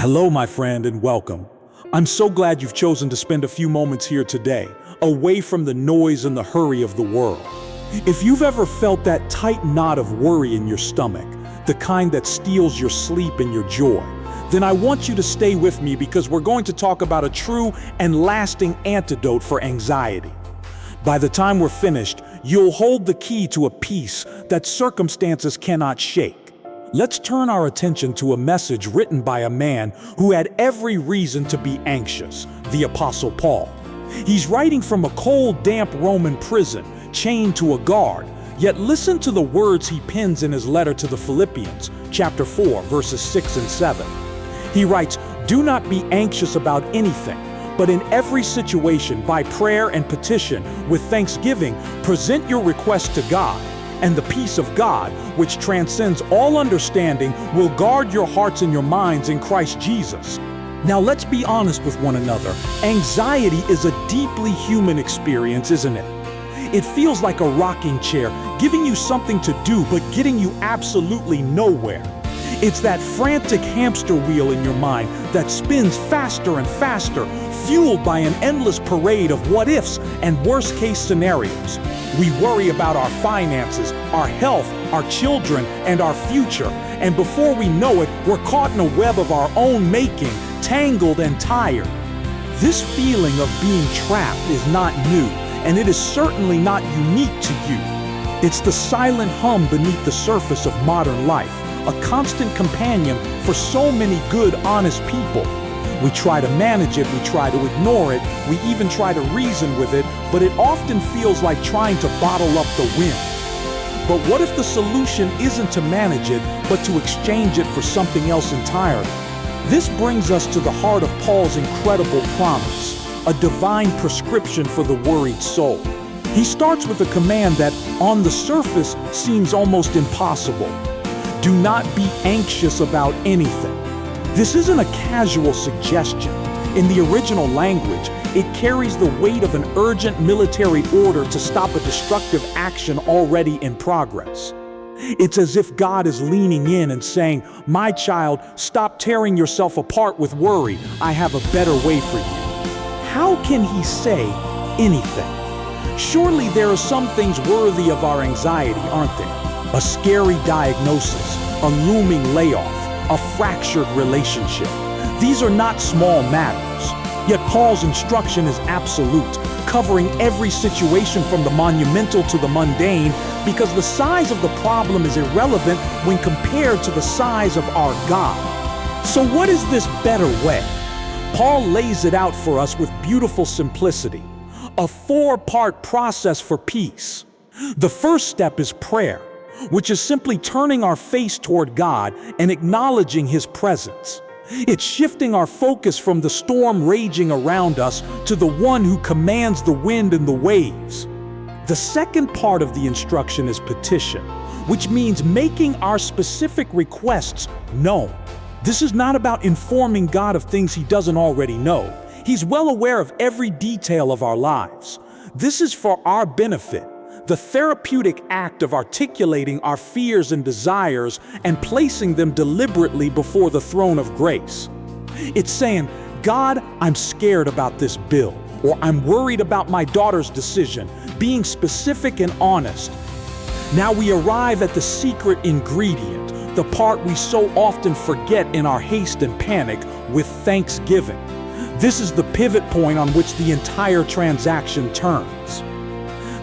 Hello, my friend, and welcome. I'm so glad you've chosen to spend a few moments here today, away from the noise and the hurry of the world. If you've ever felt that tight knot of worry in your stomach, the kind that steals your sleep and your joy, then I want you to stay with me because we're going to talk about a true and lasting antidote for anxiety. By the time we're finished, you'll hold the key to a peace that circumstances cannot shake. Let's turn our attention to a message written by a man who had every reason to be anxious, the Apostle Paul. He's writing from a cold, damp Roman prison, chained to a guard. Yet listen to the words he pens in his letter to the Philippians, chapter 4, verses 6 and 7. He writes, "Do not be anxious about anything, but in every situation, by prayer and petition, with thanksgiving, present your requests to God. And the peace of God, which transcends all understanding, will guard your hearts and your minds in Christ Jesus." Now let's be honest with one another. Anxiety is a deeply human experience, isn't it? It feels like a rocking chair, giving you something to do but getting you absolutely nowhere. It's that frantic hamster wheel in your mind that spins faster and faster, fueled by an endless parade of what-ifs and worst-case scenarios. We worry about our finances, our health, our children, and our future. And before we know it, we're caught in a web of our own making, tangled and tired. This feeling of being trapped is not new, and it is certainly not unique to you. It's the silent hum beneath the surface of modern life, a constant companion for so many good, honest people. We try to manage it, we try to ignore it, we even try to reason with it, but it often feels like trying to bottle up the wind. But what if the solution isn't to manage it, but to exchange it for something else entirely? This brings us to the heart of Paul's incredible promise, a divine prescription for the worried soul. He starts with a command that, on the surface, seems almost impossible. Do not be anxious about anything. This isn't a casual suggestion. In the original language, it carries the weight of an urgent military order to stop a destructive action already in progress. It's as if God is leaning in and saying, "My child, stop tearing yourself apart with worry. I have a better way for you." How can he say anything? Surely there are some things worthy of our anxiety, aren't there? A scary diagnosis, a looming layoff, a fractured relationship. These are not small matters. Yet Paul's instruction is absolute, covering every situation from the monumental to the mundane, because the size of the problem is irrelevant when compared to the size of our God. So what is this better way? Paul lays it out for us with beautiful simplicity, a four-part process for peace. The first step is prayer, which is simply turning our face toward God and acknowledging His presence. It's shifting our focus from the storm raging around us to the one who commands the wind and the waves. The second part of the instruction is petition, which means making our specific requests known. This is not about informing God of things He doesn't already know. He's well aware of every detail of our lives. This is for our benefit, the therapeutic act of articulating our fears and desires and placing them deliberately before the throne of grace. It's saying, "God, I'm scared about this bill," or "I'm worried about my daughter's decision," being specific and honest. Now we arrive at the secret ingredient, the part we so often forget in our haste and panic, with thanksgiving. This is the pivot point on which the entire transaction turns.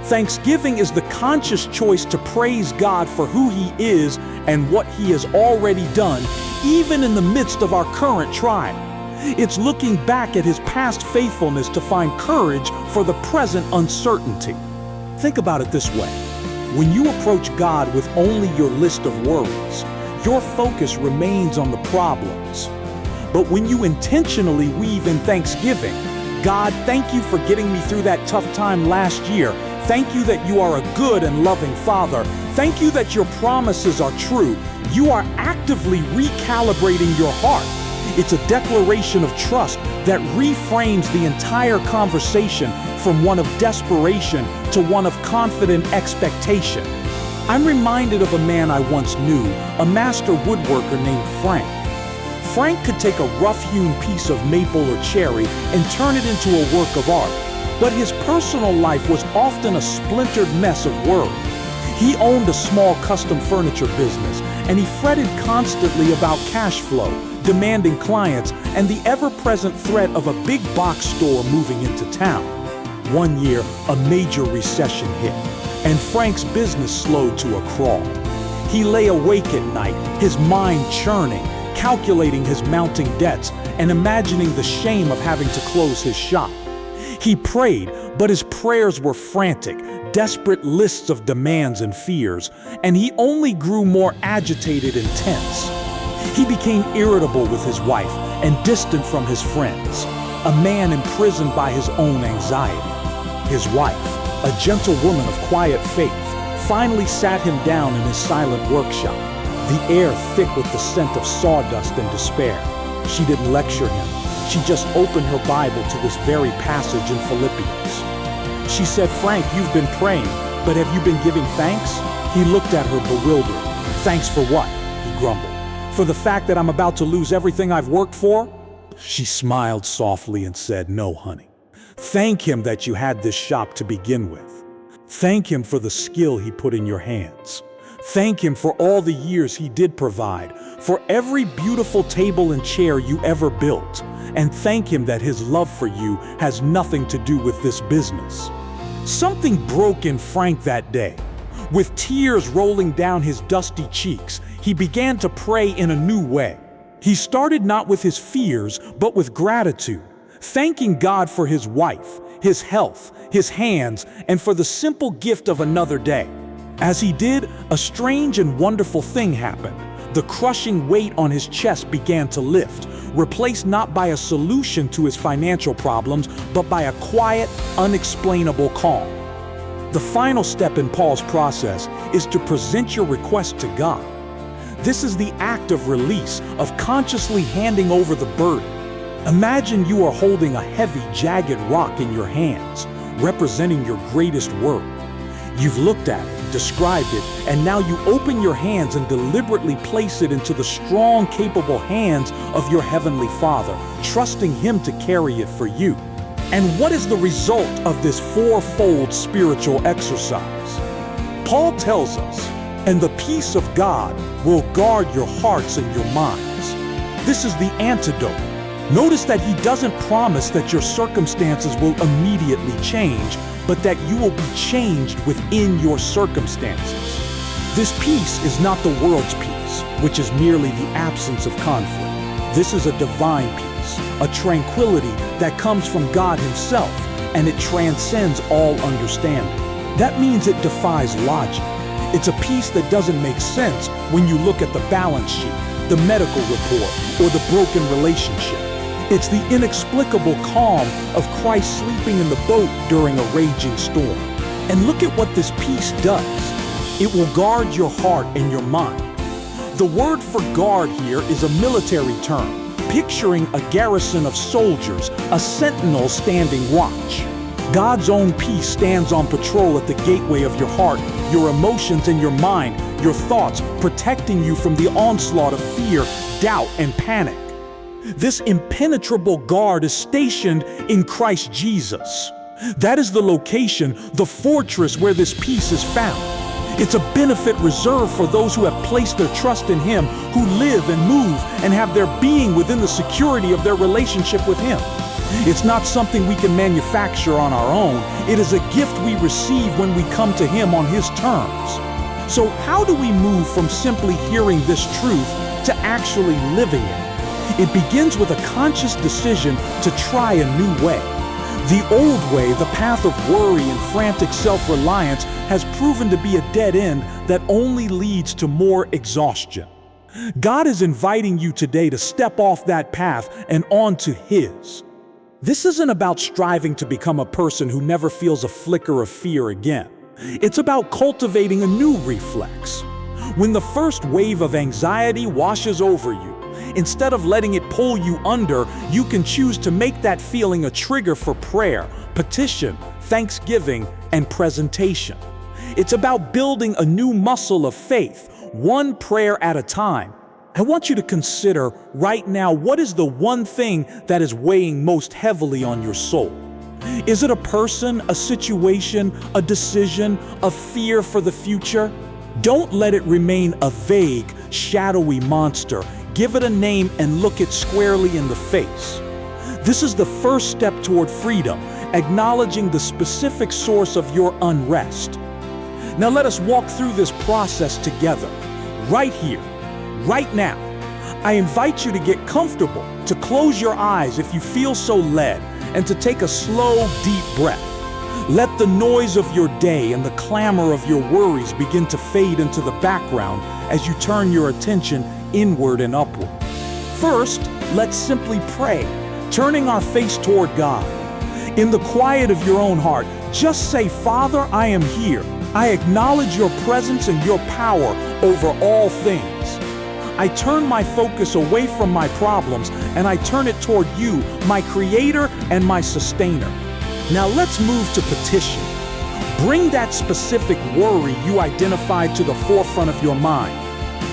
Thanksgiving is the conscious choice to praise God for who He is and what He has already done, even in the midst of our current trial. It's looking back at His past faithfulness to find courage for the present uncertainty. Think about it this way. When you approach God with only your list of worries, your focus remains on the problems. But when you intentionally weave in thanksgiving, "God, thank you for getting me through that tough time last year. Thank you that you are a good and loving Father. Thank you that your promises are true." You are actively recalibrating your heart. It's a declaration of trust that reframes the entire conversation from one of desperation to one of confident expectation. I'm reminded of a man I once knew, a master woodworker named Frank. Frank could take a rough-hewn piece of maple or cherry and turn it into a work of art. But his personal life was often a splintered mess of worry. He owned a small custom furniture business, and he fretted constantly about cash flow, demanding clients, and the ever-present threat of a big box store moving into town. One year, a major recession hit, and Frank's business slowed to a crawl. He lay awake at night, his mind churning, calculating his mounting debts and imagining the shame of having to close his shop. He prayed, but his prayers were frantic, desperate lists of demands and fears, and he only grew more agitated and tense. He became irritable with his wife and distant from his friends, a man imprisoned by his own anxiety. His wife, a gentle woman of quiet faith, finally sat him down in his silent workshop, the air thick with the scent of sawdust and despair. She didn't lecture him. She just opened her Bible to this very passage in Philippians. She said, "Frank, you've been praying, but have you been giving thanks?" He looked at her bewildered. "Thanks for what?" he grumbled. "For the fact that I'm about to lose everything I've worked for?" She smiled softly and said, "No, honey. Thank him that you had this shop to begin with. Thank him for the skill he put in your hands. Thank him for all the years he did provide, for every beautiful table and chair you ever built. And thank him that his love for you has nothing to do with this business." Something broke in Frank that day. With tears rolling down his dusty cheeks, he began to pray in a new way. He started not with his fears, but with gratitude, thanking God for his wife, his health, his hands, and for the simple gift of another day. As he did, a strange and wonderful thing happened. The crushing weight on his chest began to lift, replaced not by a solution to his financial problems, but by a quiet, unexplainable calm. The final step in Paul's process is to present your request to God. This is the act of release, of consciously handing over the burden. Imagine you are holding a heavy, jagged rock in your hands, representing your greatest worry. You've looked at it, described it, and now you open your hands and deliberately place it into the strong, capable hands of your Heavenly Father, trusting Him to carry it for you. And what is the result of this fourfold spiritual exercise? Paul tells us, "And the peace of God will guard your hearts and your minds." This is the antidote. Notice that he doesn't promise that your circumstances will immediately change, but that you will be changed within your circumstances. This peace is not the world's peace, which is merely the absence of conflict. This is a divine peace, a tranquility that comes from God Himself, and it transcends all understanding. That means it defies logic. It's a peace that doesn't make sense when you look at the balance sheet, the medical report, or the broken relationship. It's the inexplicable calm of Christ sleeping in the boat during a raging storm. And look at what this peace does. It will guard your heart and your mind. The word for guard here is a military term, picturing a garrison of soldiers, a sentinel standing watch. God's own peace stands on patrol at the gateway of your heart, your emotions and your mind, your thoughts, protecting you from the onslaught of fear, doubt, and panic. This impenetrable guard is stationed in Christ Jesus. That is the location, the fortress where this peace is found. It's a benefit reserved for those who have placed their trust in Him, who live and move and have their being within the security of their relationship with Him. It's not something we can manufacture on our own. It is a gift we receive when we come to Him on His terms. So how do we move from simply hearing this truth to actually living it? It begins with a conscious decision to try a new way. The old way, the path of worry and frantic self-reliance, has proven to be a dead end that only leads to more exhaustion. God is inviting you today to step off that path and onto His. This isn't about striving to become a person who never feels a flicker of fear again. It's about cultivating a new reflex. When the first wave of anxiety washes over you, instead of letting it pull you under, you can choose to make that feeling a trigger for prayer, petition, thanksgiving, and presentation. It's about building a new muscle of faith, one prayer at a time. I want you to consider right now, what is the one thing that is weighing most heavily on your soul? Is it a person, a situation, a decision, a fear for the future? Don't let it remain a vague, shadowy monster. Give it a name and look it squarely in the face. This is the first step toward freedom, acknowledging the specific source of your unrest. Now let us walk through this process together, right here, right now. I invite you to get comfortable, to close your eyes if you feel so led, and to take a slow, deep breath. Let the noise of your day and the clamor of your worries begin to fade into the background as you turn your attention inward and upward. First, let's simply pray, turning our face toward God. In the quiet of your own heart, just say, Father, I am here. I acknowledge your presence and your power over all things. I turn my focus away from my problems and I turn it toward you, my creator and my sustainer. Now let's move to petition. Bring that specific worry you identified to the forefront of your mind.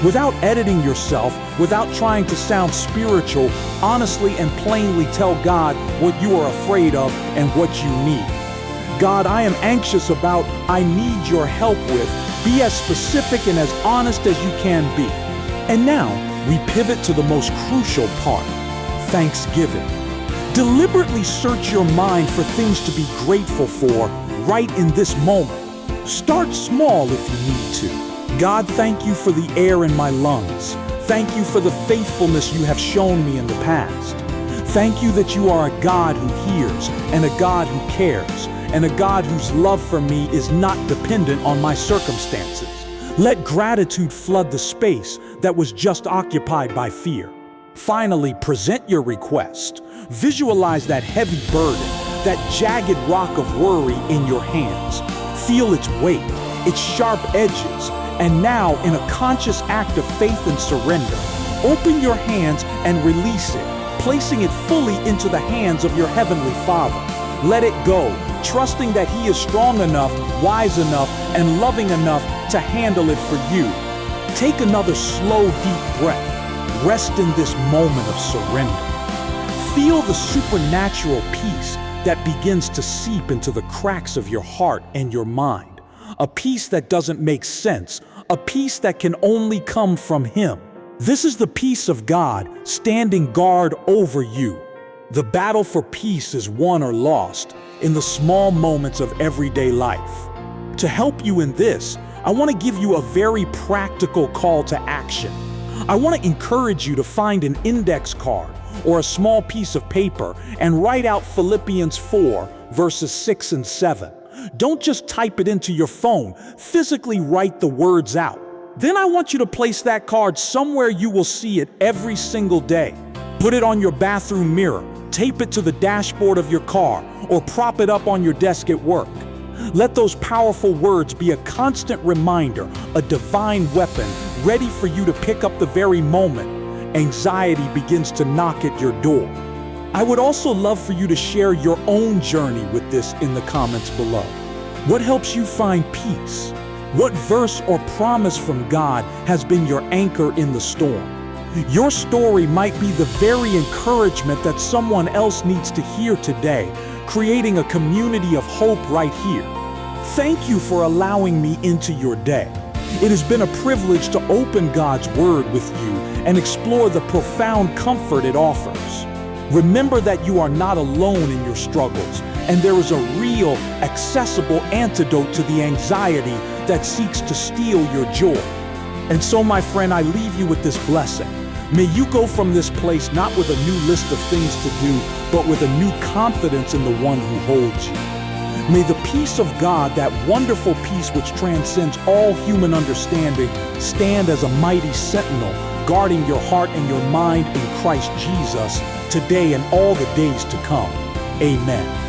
Without editing yourself, without trying to sound spiritual, honestly and plainly tell God what you are afraid of and what you need. God, I am anxious about, I need your help with. Be as specific and as honest as you can be. And now, we pivot to the most crucial part, thanksgiving. Deliberately search your mind for things to be grateful for right in this moment. Start small if you need to. God, thank you for the air in my lungs. Thank you for the faithfulness you have shown me in the past. Thank you that you are a God who hears and a God who cares and a God whose love for me is not dependent on my circumstances. Let gratitude flood the space that was just occupied by fear. Finally, present your request. Visualize that heavy burden, that jagged rock of worry in your hands. Feel its weight, its sharp edges, and now, in a conscious act of faith and surrender, open your hands and release it, placing it fully into the hands of your Heavenly Father. Let it go, trusting that He is strong enough, wise enough, and loving enough to handle it for you. Take another slow, deep breath. Rest in this moment of surrender. Feel the supernatural peace that begins to seep into the cracks of your heart and your mind. A peace that doesn't make sense, a peace that can only come from Him. This is the peace of God standing guard over you. The battle for peace is won or lost in the small moments of everyday life. To help you in this, I want to give you a very practical call to action. I want to encourage you to find an index card or a small piece of paper and write out Philippians 4, verses 6 and 7. Don't just type it into your phone, physically write the words out. Then I want you to place that card somewhere you will see it every single day. Put it on your bathroom mirror, tape it to the dashboard of your car, or prop it up on your desk at work. Let those powerful words be a constant reminder, a divine weapon, ready for you to pick up the very moment anxiety begins to knock at your door. I would also love for you to share your own journey with this in the comments below. What helps you find peace? What verse or promise from God has been your anchor in the storm? Your story might be the very encouragement that someone else needs to hear today, creating a community of hope right here. Thank you for allowing me into your day. It has been a privilege to open God's Word with you and explore the profound comfort it offers. Remember that you are not alone in your struggles, and there is a real, accessible antidote to the anxiety that seeks to steal your joy. And so, my friend, I leave you with this blessing. May you go from this place not with a new list of things to do, but with a new confidence in the one who holds you. May the peace of God, that wonderful peace which transcends all human understanding, stand as a mighty sentinel, guarding your heart and your mind in Christ Jesus, today and all the days to come. Amen.